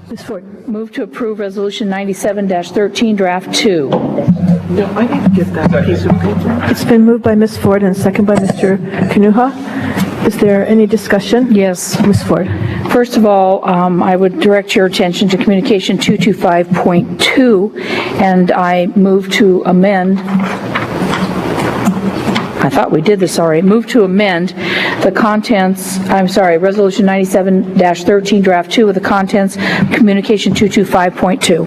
Ms. Ford. Move to approve Resolution 97-13, Draft 2. No, I need to get that piece of paper. It's been moved by Ms. Ford and second by Mr. Kanuha. Is there any discussion? Yes. Ms. Ford. First of all, I would direct your attention to Communication 225.2, and I move to amend. I thought we did this already. Move to amend the contents, Resolution 97-13, Draft 2, with the contents, Communication 225.2.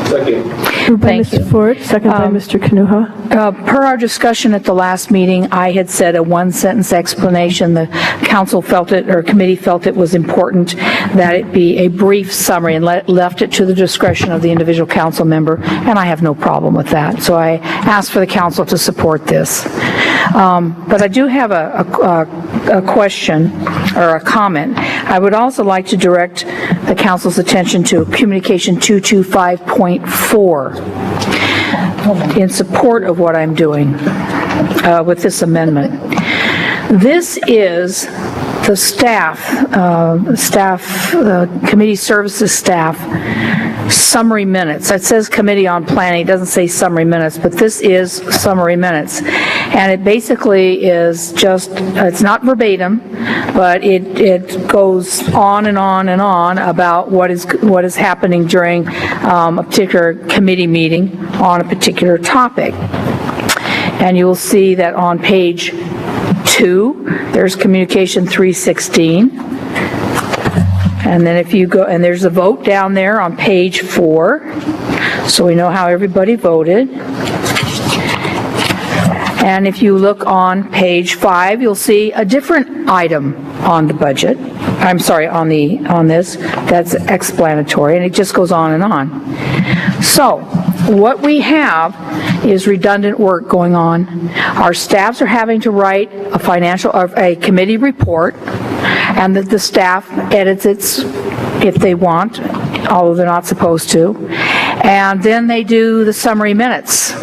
Second. Moved by Thank Ms. you. Ford, second by Mr. Kanuha. Per our discussion at the last meeting, I had said a one-sentence explanation. The council felt it, or committee felt it was important that it be a brief summary and left it to the discretion of the individual council member, and I have no problem with that. So I asked for the council to support this. But I do have a question or a comment. I would also like to direct the council's attention to Communication 225.4 in support of what I'm doing with this amendment. This is the committee services staff summary minutes. It says Committee on Planning, it doesn't say summary minutes, but this is summary minutes. And it basically is just, it's not verbatim, but it goes on and on and on about what is happening during a particular committee meeting on a particular topic. And you will see that on page 2, there's Communication 316. And then if you go, and there's a vote down there on page 4, so we know how everybody voted. And if you look on page 5, you'll see a different item on the budget. I'm sorry, on this, that's explanatory, and it just goes on and on. So, what we have is redundant work going on. Our staffs are having to write a committee report, and the staff edits it if they want, although they're not supposed to. And then they do the summary minutes.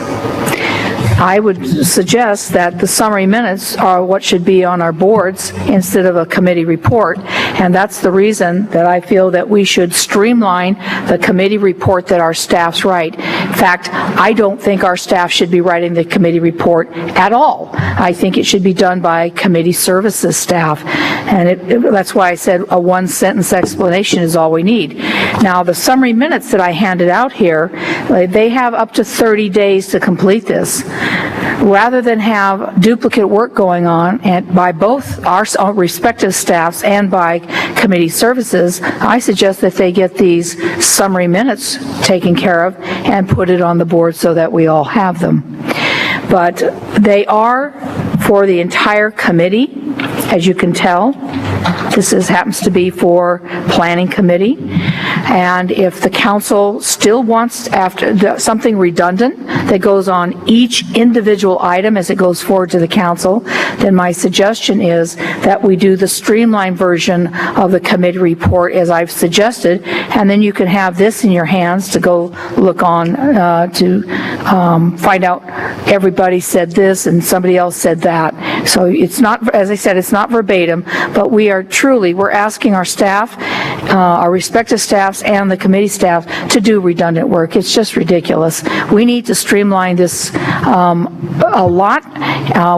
I would suggest that the summary minutes are what should be on our boards instead of a committee report, and that's the reason that I feel that we should streamline the committee report that our staffs write. In fact, I don't think our staff should be writing the committee report at all. I think it should be done by committee services staff, and that's why I said a one-sentence explanation is all we need. Now, the summary minutes that I handed out here, they have up to 30 days to complete this. Rather than have duplicate work going on and by both our respective staffs and by committee services, I suggest that they get these summary minutes taken care of and put it on the board so that we all have them. But they are for the entire committee, as you can tell. This happens to be for Planning Committee. And if the council still wants something redundant that goes on each individual item as it goes forward to the council, then my suggestion is that we do the streamlined version of the committee report as I've suggested, and then you can have this in your hands to go look on to find out everybody said this and somebody else said that. So it's not, as I said, it's not verbatim, but we're asking our staff, our respective staffs and the committee staff to do redundant work. It's just ridiculous. We need to streamline this a lot.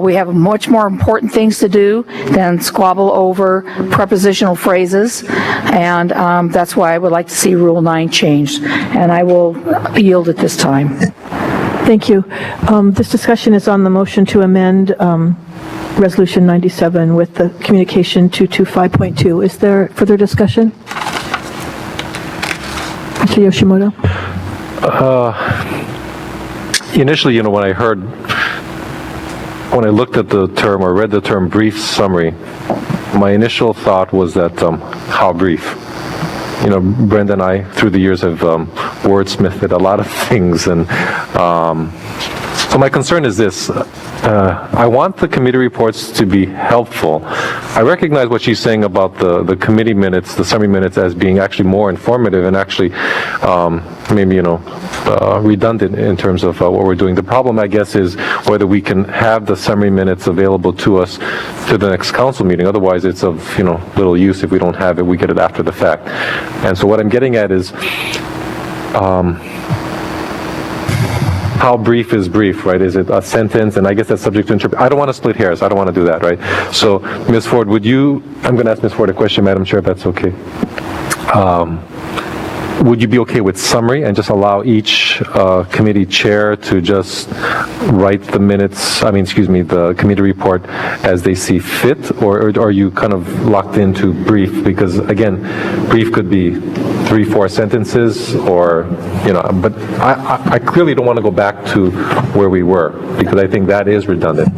We have much more important things to do than squabble over prepositional phrases, and that's why I would like to see Rule 9 changed, and I will yield at this time. Thank you. This discussion is on the motion to amend Resolution 97 with the Communication 225.2. Is there further discussion? Mr. Yoshimoto? Initially, when I looked at the term or read the term brief summary, my initial thought was that how brief. Brenda and I, through the years, have wordsmithed a lot of things, and so my concern is this. I want the committee reports to be helpful. I recognize what she's saying about the committee minutes, the summary minutes, as being actually more informative and actually maybe, redundant in terms of what we're doing. The problem, I guess, is whether we can have the summary minutes available to us to the next council meeting. Otherwise, it's of, little use if we don't have it. We get it after the fact. And so what I'm getting at is, how brief is brief, right? Is it a sentence? And I guess that's subject to interpretation. I don't want to split hairs. I don't want to do that, right? So, Ms. Ford, I'm going to ask Ms. Ford a question, Madam Chair, if that's okay. Would you be okay with summary and just allow each committee chair to just write the the committee report as they see fit? Or are you kind of locked into brief? Because, again, brief could be 3-4 sentences or, but I clearly don't want to go back to where we were because I think that is redundant.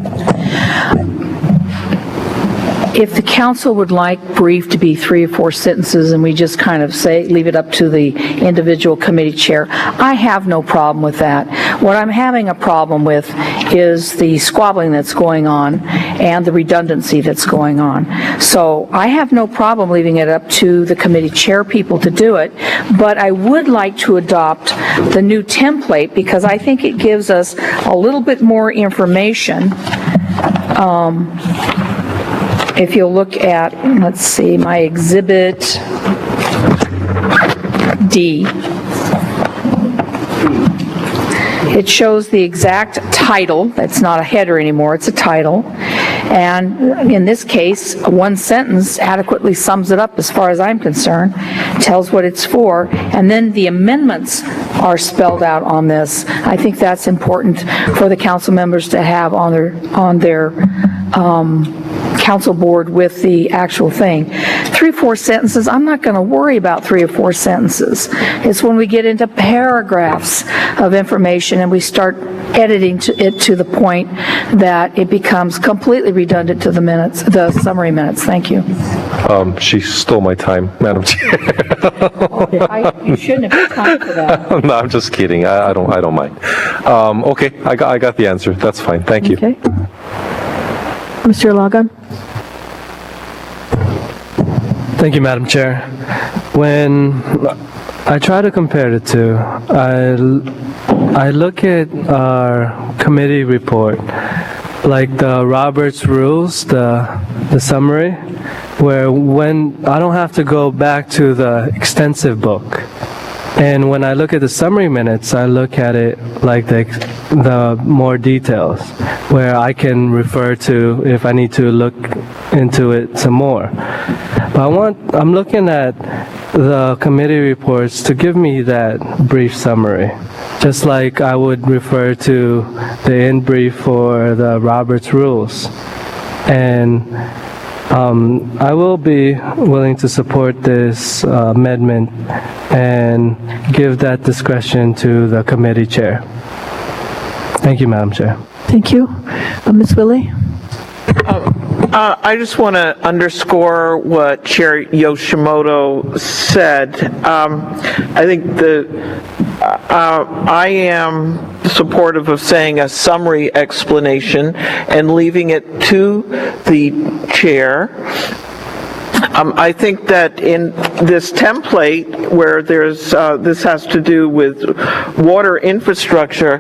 If the council would like brief to be 3 or 4 sentences and we just kind of leave it up to the individual committee chair, I have no problem with that. What I'm having a problem with is the squabbling that's going on and the redundancy that's going on. So I have no problem leaving it up to the committee chair people to do it, but I would like to adopt the new template because I think it gives us a little bit more information. If you'll look at, let's see, my exhibit D. It shows the exact title. That's not a header anymore, it's a title. And in this case, one sentence adequately sums it up as far as I'm concerned, tells what it's for, and then the amendments are spelled out on this. I think that's important for the council members to have on their council board with the actual thing. 3 or 4 sentences, I'm not going to worry about 3 or 4 sentences. It's when we get into paragraphs of information and we start editing it to the point that it becomes completely redundant to the summary minutes. Thank you. She stole my time, Madam Chair. You shouldn't have time for that. No, I'm just kidding. I don't mind. Okay, I got the answer. That's fine. Thank you. Okay. Mr. Alagan? Thank you, Madam Chair. When I try to compare the two, I look at our committee report, like the Roberts Rules, the summary, where when I don't have to go back to the extensive book. And when I look at the summary minutes, I look at it like the more details, where I can refer to if I need to look into it some more. But I'm looking at the committee reports to give me that brief summary, just like I would refer to the in brief for the Roberts Rules. And I will be willing to support this amendment and give that discretion to the committee chair. Thank you, Madam Chair. Thank you. Ms. Willie? I just want to underscore what Chair Yoshimoto said. I think I am supportive of saying a summary explanation and leaving it to the chair. I think that in this template where there's this has to do with water infrastructure,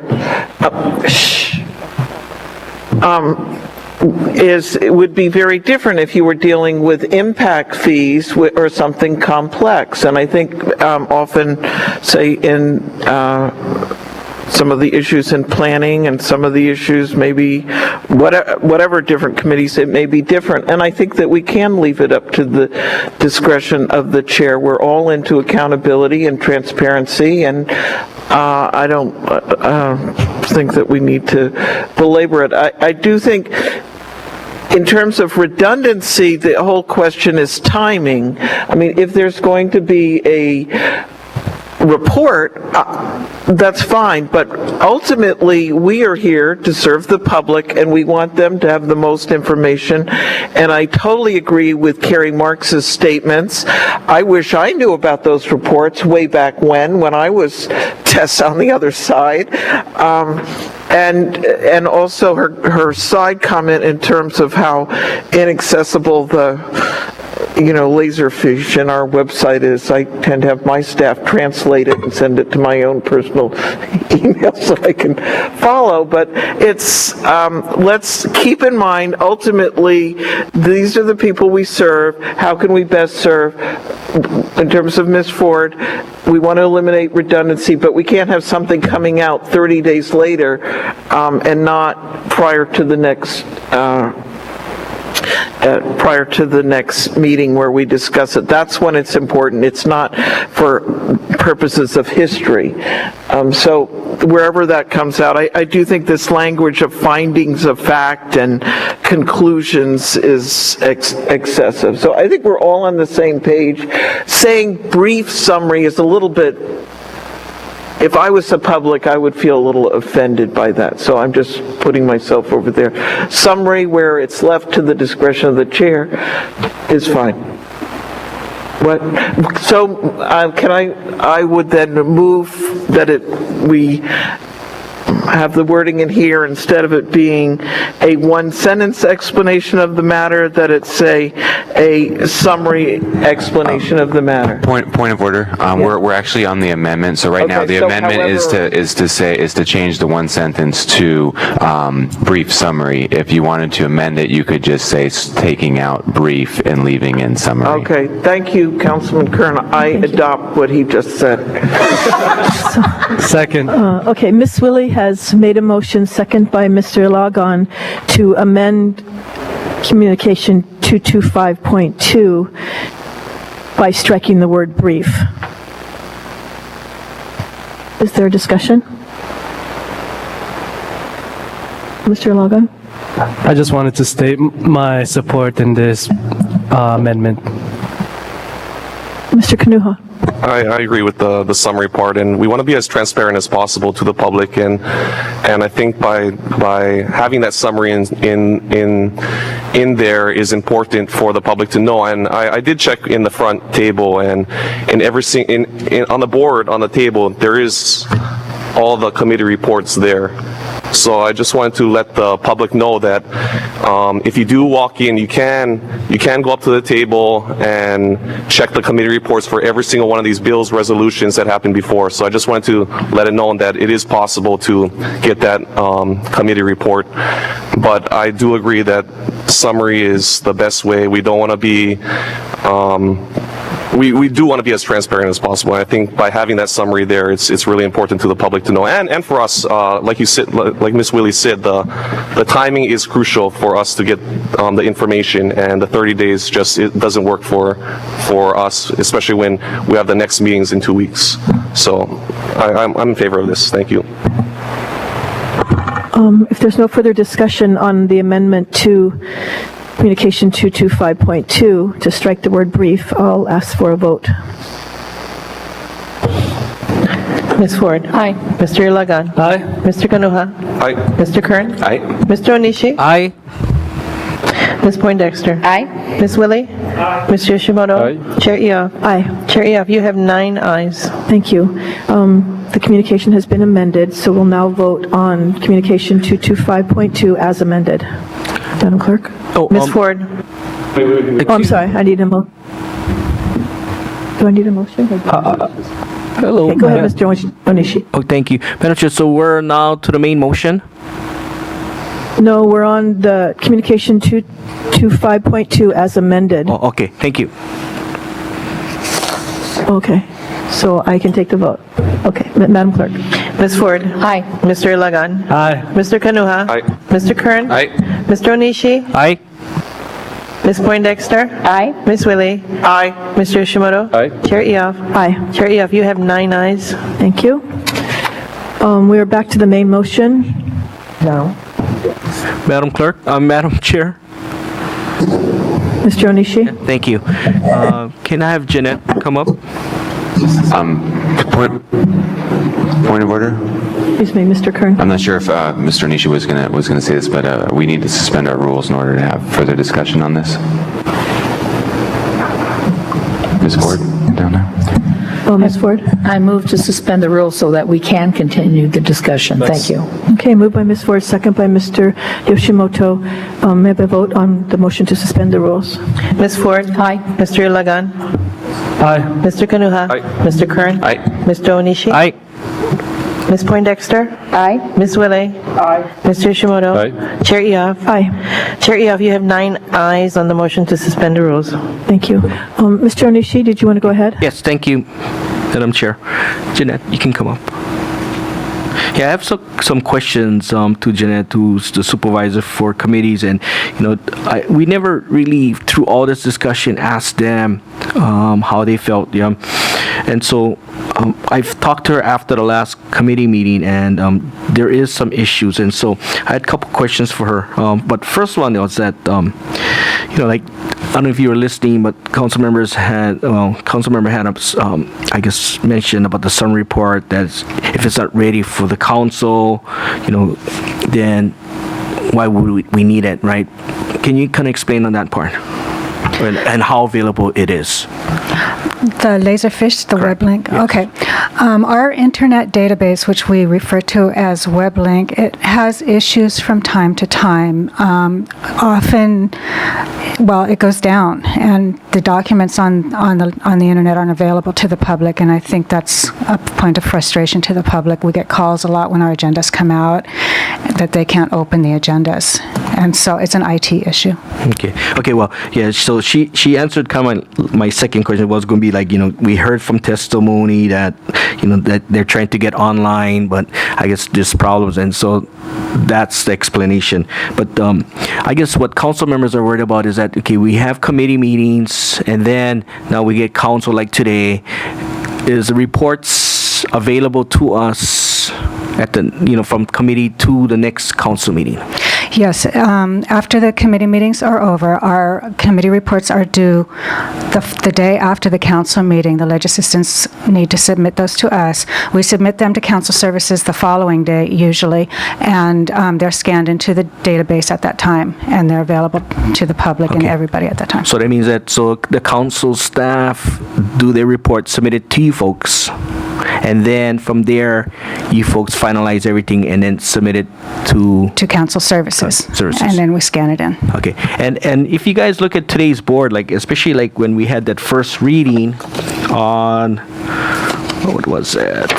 it would be very different if you were dealing with impact fees or something complex. And I think often, say in some of the issues in planning and some of the issues maybe whatever different committees, it may be different. And I think that we can leave it up to the discretion of the chair. We're all into accountability and transparency, and I don't think that we need to belabor it. I do think in terms of redundancy, the whole question is timing. I mean, if there's going to be a report, that's fine, but ultimately we are here to serve the public and we want them to have the most information. And I totally agree with Carrie Marks's statements. I wish I knew about those reports way back when I was Tess on the other side. And also her side comment in terms of how inaccessible the, Laserfish in our website is. I tend to have my staff translate it and send it to my own personal email so I can follow. But it's, let's keep in mind, ultimately, these are the people we serve. How can we best serve? In terms of Ms. Ford, we want to eliminate redundancy, but we can't have something coming out 30 days later and not prior to the next meeting where we discuss it. That's when it's important. It's not for purposes of history. So wherever that comes out, I do think this language of findings of fact and conclusions is excessive. So I think we're all on the same page. Saying brief summary is a little bit, if I was the public, I would feel a little offended by that. So I'm just putting myself over there. Summary where it's left to the discretion of the chair is fine. What? So I would then move that we have the wording in here, instead of it being a one-sentence explanation of the matter, that it's a summary explanation of the matter. Point of order. We're actually on the amendment. So right now Okay, the so amendment is to change the one sentence to brief summary. If you wanted to amend it, you could just say taking out brief and leaving in summary. Okay, thank you, Councilman Kern. I adopt what he just said. Second. Okay, Ms. Willie has made a motion, second by Mr. Logon, to amend Communication 225.2 by striking the word brief. Is there a discussion? Mr. Logon? I just wanted to state my support in this amendment. Mr. Kanuha? I agree with the summary part, and we want to be as transparent as possible to the public, and I think by having that summary in there is important for the public to know. And I did check in the front table, and on the board on the table there is all the committee reports there. So I just wanted to let the public know that if you do walk in, you can go up to the table and check the committee reports for every single one of these bills, resolutions that happened before. So I just wanted to let it known that it is possible to get that committee report. But I do agree that summary is the best way. We don't want to be we do want to be as transparent as possible. And I think by having that summary there, it's really important to the public to know, and for us, like you said, like Ms. Willie said, the timing is crucial for us to get the information, and the 30 days it doesn't work for us, especially when we have the next meetings in 2 weeks. So I'm in favor of this. Thank you. If there's no further discussion on the amendment to Communication 225.2 to strike the word brief, I'll ask for a vote. Ms. Ford. Aye. Mr. Ilagan. Aye. Mr. Kanuha. Aye. Mr. Kern. Aye. Mr. Onishi. Aye. Ms. Poindexter. Aye. Ms. Willie. Mr. Yoshimoto. Aye. Chair Eoff. Aye. Chair Eoff, you have 9 ayes. Thank you. The communication has been amended, so we'll now vote on Communication 225.2 as amended. Madam Clerk? Ms. Ford. Oh, I'm sorry, I need a do I need a motion? Hello. Okay, go ahead, Mr. Onishi. Oh, thank you. Madam Chair, so we're now to the main motion? No, we're on the Communication 225.2 as amended. Oh, okay, thank you. Okay, so I can take the vote. Okay, Madam Clerk. Ms. Ford. Aye. Mr. Ilagan. Aye. Mr. Kanuha. Aye. Mr. Kern. Aye. Mr. Onishi. Aye. Ms. Poindexter. Aye. Ms. Willie. Aye. Mr. Yoshimoto. Aye. Chair Eoff. Aye, Chair Eoff, you have 9 ayes. thank you. We are back to the main motion now. Madam Clerk, Madam Chair, Mr. Onishi? thank you. Can I have Jeanette come up? Point of order. Excuse me, Mr. Kern. I'm not sure if Mr. Nishi was gonna say this, but we need to suspend our rules in order to have further discussion on this. Ms. Ford, down there. Oh, Ms. Ford? I move to suspend the rules so that we can continue the discussion. Thank you. Okay, moved by Ms. Ford, second by Mr. Yoshimoto. May I have a vote on the motion to suspend the rules? Ms. Ford? Aye. Mr. Ilagan? Aye. Mr. Kanuha? Aye. Mr. Kern? Aye. Mr. Onishi? Aye. Ms. Poindexter? Aye. Ms. Willey? Aye. Mr. Yoshimoto? Aye. Chair Eoff? Aye, Chair Eoff, you have 9 ayes on the motion to suspend the rules. thank you. Mr. Onishi, did you want to go ahead? Yes, thank you, Madam Chair. Jeanette, you can come up. Yeah, I have some questions to Jeanette, who's the supervisor for committees, and we never really, through all this discussion, asked them how they felt. Yeah, and so I've talked to her after the last committee meeting, and there is some issues, and so I had a couple questions for her. But first one was that I don't know if you were listening, but council member had I guess mentioned about the summary report that if it's not ready for the council, then why would we need it, right? Can you kind of explain on that part and how available it is? The Laserfish, the web link? Yes. Okay. Our internet database, which we refer to as WebLink, it has issues from time to time. Often, it goes down, and the documents on the internet aren't available to the public, and I think that's a point of frustration to the public. We get calls a lot when our agendas come out that they can't open the agendas, and so it's an IT issue. Okay. Well, yeah. So she answered kind of my second question was going to be we heard from testimony that that they're trying to get online, but I guess there's problems, and so that's the explanation. But I guess what council members are worried about is that we have committee meetings, and then now we get council like today. Is the reports available to us at the from committee to the next council meeting? Yes, after the committee meetings are over, our committee reports are due the day after the council meeting. The assistants need to submit those to us. We submit them to council services the following day usually, and they're scanned into the database at that time, and they're available to the public and everybody at that time. So that means that the council staff do their report, submit it to you folks, and then from there, you folks finalize everything and then submit it to council services. And then we scan it in. Okay, and if you guys look at today's board, especially when we had that first reading on, what was it?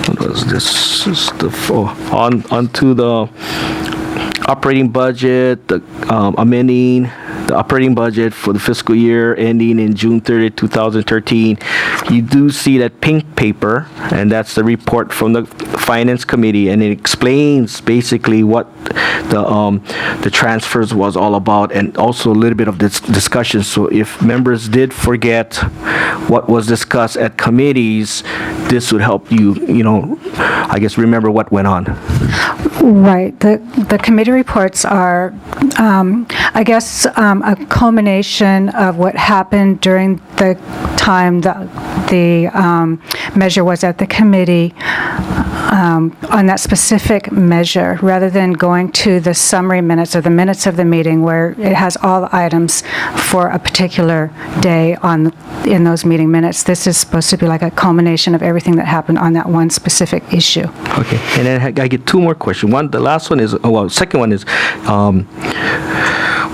What was this? Onto the operating budget, the amending the operating budget for the fiscal year ending in June 30th, 2013, you do see that pink paper, and that's the report from the Finance Committee, and it explains basically what the transfers was all about, and also a little bit of this discussion. So if members did forget what was discussed at committees, this would help you, I guess, remember what went on. Right. The committee reports are, I guess, a culmination of what happened during the time that the measure was at the committee on that specific measure, rather than going to the summary minutes or the minutes of the meeting where it has all the items for a particular day in those meeting minutes. This is supposed to be like a culmination of everything that happened on that one specific issue. Okay, and then I get two more questions. Second one is,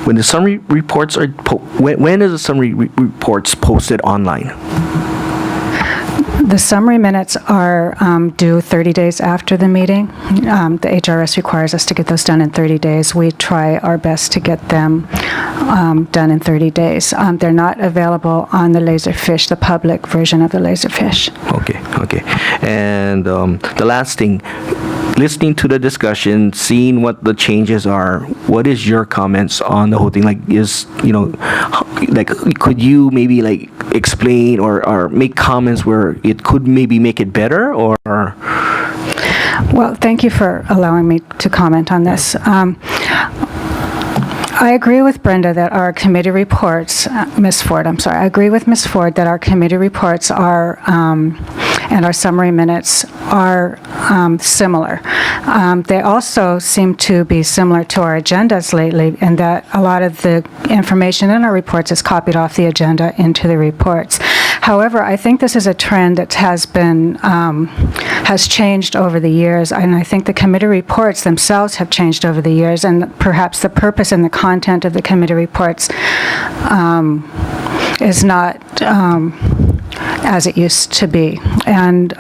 when the summary reports are, when is the summary reports posted online? The summary minutes are due 30 days after the meeting. The HRS requires us to get those done in 30 days. We try our best to get them done in 30 days. They're not available on the Laserfish, the public version of the Laserfish. Okay. And the last thing, listening to the discussion, seeing what the changes are, what is your comments on the whole thing? Could you maybe explain or make comments where it could maybe make it better, or? Well, thank you for allowing me to comment on this. I agree with Brenda that our committee reports, Ms. Ford, I agree with Ms. Ford that our committee reports are and our summary minutes are similar. They also seem to be similar to our agendas lately in that a lot of the information in our reports is copied off the agenda into the reports. However, I think this is a trend that has changed over the years, and I think the committee reports themselves have changed over the years, and perhaps the purpose and the content of the committee reports is not as it used to be. And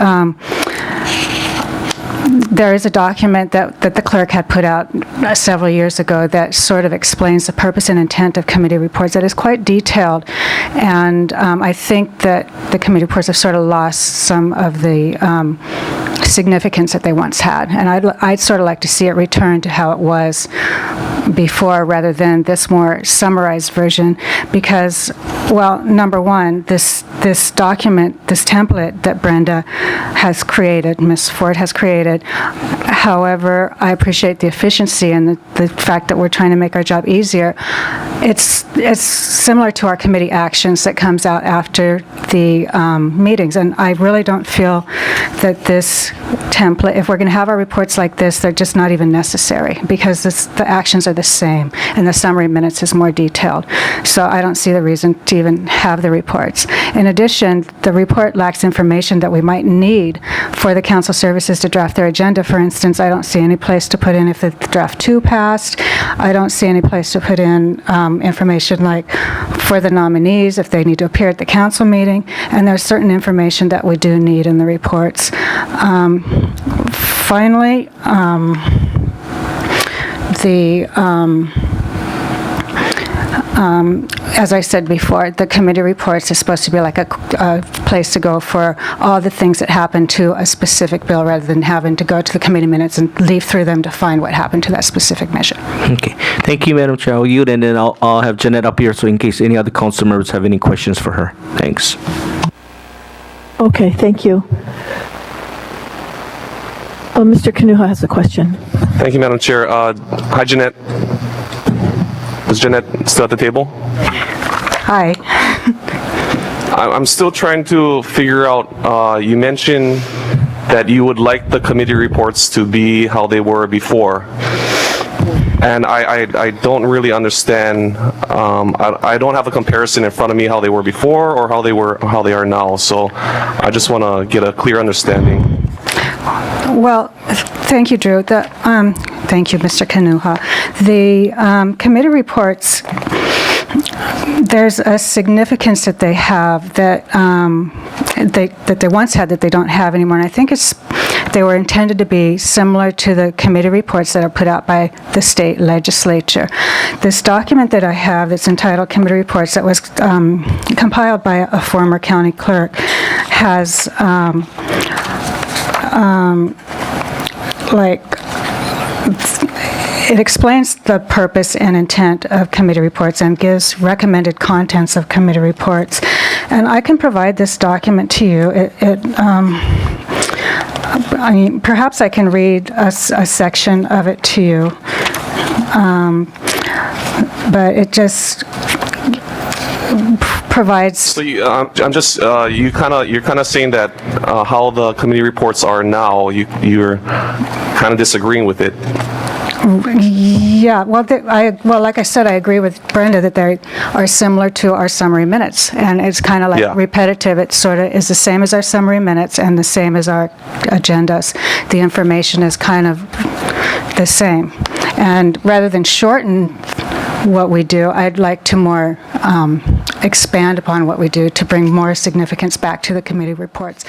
there is a document that the clerk had put out several years ago that sort of explains the purpose and intent of committee reports that is quite detailed. And I think that the committee reports have sort of lost some of the significance that they once had. And I'd sort of like to see it return to how it was before rather than this more summarized version because, well, number one, this document, this template that Brenda has created, Ms. Ford has created, however, I appreciate the efficiency and the fact that we're trying to make our job easier. It's similar to our committee actions that comes out after the meetings, and I really don't feel that this template, if we're going to have our reports like this, they're just not even necessary because the actions are the same and the summary minutes is more detailed. So I don't see the reason to even have the reports. In addition, the report lacks information that we might need for the council services to draft their agenda. For instance, I don't see any place to put in if the draft 2 passed. I don't see any place to put in information like for the nominees if they need to appear at the council meeting, and there's certain information that we do need in the reports. Finally, as I said before, the committee reports is supposed to be like a place to go for all the things that happen to a specific bill rather than having to go to the committee minutes and leaf through them to find what happened to that specific measure. Okay. Thank you, Madam Chair. I'll yield, and then I'll have Jeanette up here so in case any other council members have any questions for her. Thanks. Okay, thank you. Oh, Mr. Kanuha has a question. Thank you, Madam Chair. Hi, Jeanette. Is Jeanette still at the table? Hi. I'm still trying to figure out, you mentioned that you would like the committee reports to be how they were before. And I don't really understand, I don't have a comparison in front of me how they were before or how they are now. So I just want to get a clear understanding. Well, thank you, Drew. Thank you, Mr. Kanuha. The committee reports, there's a significance that they have that they once had that they don't have anymore. And I think they were intended to be similar to the committee reports that are put out by the state legislature. This document that I have that's entitled Committee Reports that was compiled by a former county clerk has it explains the purpose and intent of committee reports and gives recommended contents of committee reports. And I can provide this document to you. I mean, perhaps I can read a section of it to you, but it just provides. So I'm just you're kind of saying that how the committee reports are now, you're kind of disagreeing with it. Yeah, well, like I said, I agree with Brenda that they are similar to our summary minutes, and it's kind of like repetitive. It sort of is the same as our summary minutes and the same as our agendas. The information is kind of the same, and rather than shorten what we do, I'd like to more expand upon what we do to bring more significance back to the committee reports.